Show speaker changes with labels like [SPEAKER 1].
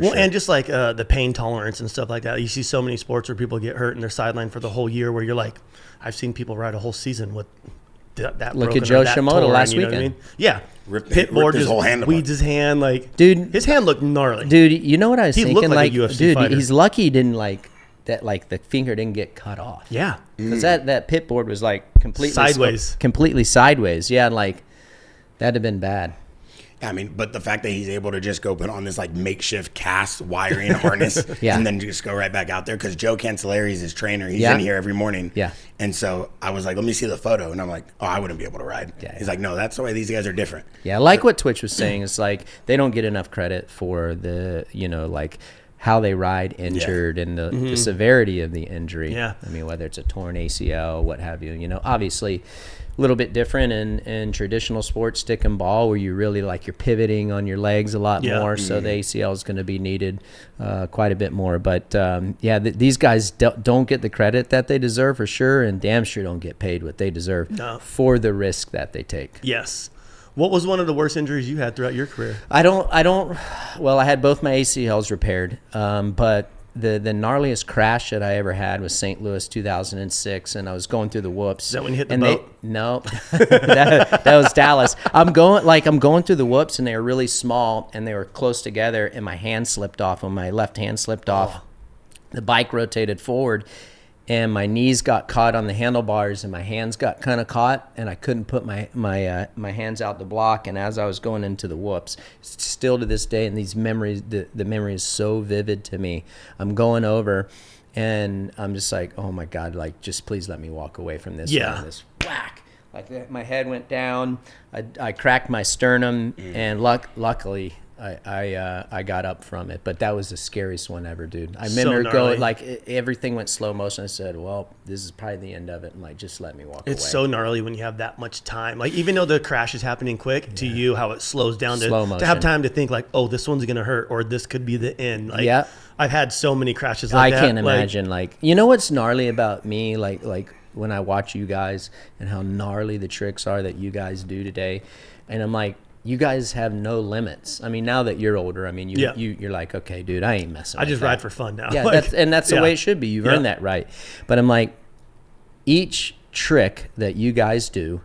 [SPEAKER 1] Well, and just like the pain tolerance and stuff like that. You see so many sports where people get hurt and they're sidelined for the whole year, where you're like, I've seen people ride a whole season with that.
[SPEAKER 2] Look at Joe Shimoda last weekend.
[SPEAKER 1] I mean? Yeah. Pitboard just weeds his hand. Like,
[SPEAKER 2] dude,
[SPEAKER 1] his hand looked gnarly.
[SPEAKER 2] Dude, you know what I was thinking?
[SPEAKER 1] Looked like a UFC fighter.
[SPEAKER 2] He's lucky he didn't the finger didn't get cut off.
[SPEAKER 1] Yeah.
[SPEAKER 2] Because that pitboard was like completely sideways. Yeah, like that'd have been bad.
[SPEAKER 3] I mean, but the fact that he's able to just go put on this like makeshift cast wiring harness and then just go right back out there, because Joe Cancelleri is his trainer. He's in here every morning.
[SPEAKER 2] Yeah.
[SPEAKER 3] And so I was like, let me see the photo. And I'm like, oh, I wouldn't be able to ride.
[SPEAKER 2] Yeah,
[SPEAKER 3] He's like, no, that's the way these guys are different.
[SPEAKER 2] Yeah, like what Twitch was saying, it's like they don't get enough credit for the, like how they ride injured and the severity of the injury.
[SPEAKER 1] Yeah.
[SPEAKER 2] I mean, whether it's a torn ACL, what have you, obviously a little bit different in traditional sports, stick and ball, where you really like you're pivoting on your legs a lot more. So the ACL is going to be needed quite a bit more. But these guys don't get the credit that they deserve for sure, and damn sure don't get paid what they deserve for the risk that they take.
[SPEAKER 1] Yes. What was one of the worst injuries you had throughout your career?
[SPEAKER 2] Well, I had both my ACLs repaired, but the gnarliest crash that I ever had was St. Louis 2006, and I was going through the whoops.
[SPEAKER 1] Is that when you hit the boat?
[SPEAKER 2] No, that was Dallas. I'm going through the whoops, and they were really small, and they were close together, and my hand slipped off, and my left hand slipped off. The bike rotated forward, and my knees got caught on the handlebars, and my hands got kind of caught, and I couldn't put my hands out the block. And as I was going into the whoops, still to this day, and these memories, the memory is so vivid to me. I'm going over, and I'm just like, oh my God, like just please let me walk away from this.
[SPEAKER 1] Yeah.
[SPEAKER 2] This whack, like that, my head went down. I cracked my sternum, and luckily I got up from it, but that was the scariest one ever, dude. I remember going, like, everything went slow motion. I said, well, this is probably the end of it, and like, just let me walk away.
[SPEAKER 1] It's so gnarly when you have that much time. Like, even though the crash is happening quick, to you, how it slows down to have time to think like, oh, this one's gonna hurt, or this could be the end. Like, I've had so many crashes like that.
[SPEAKER 2] I can't imagine. Like, you know what's gnarly about me? Like when I watch you guys and how gnarly the tricks are that you guys do today, and I'm like, you guys have no limits. I mean, now that you're older, I mean, you're like, okay, dude, I ain't messing with that.
[SPEAKER 1] I just ride for fun now.
[SPEAKER 2] Yeah, that's the way it should be. You've earned that right. But I'm like, each trick that you guys do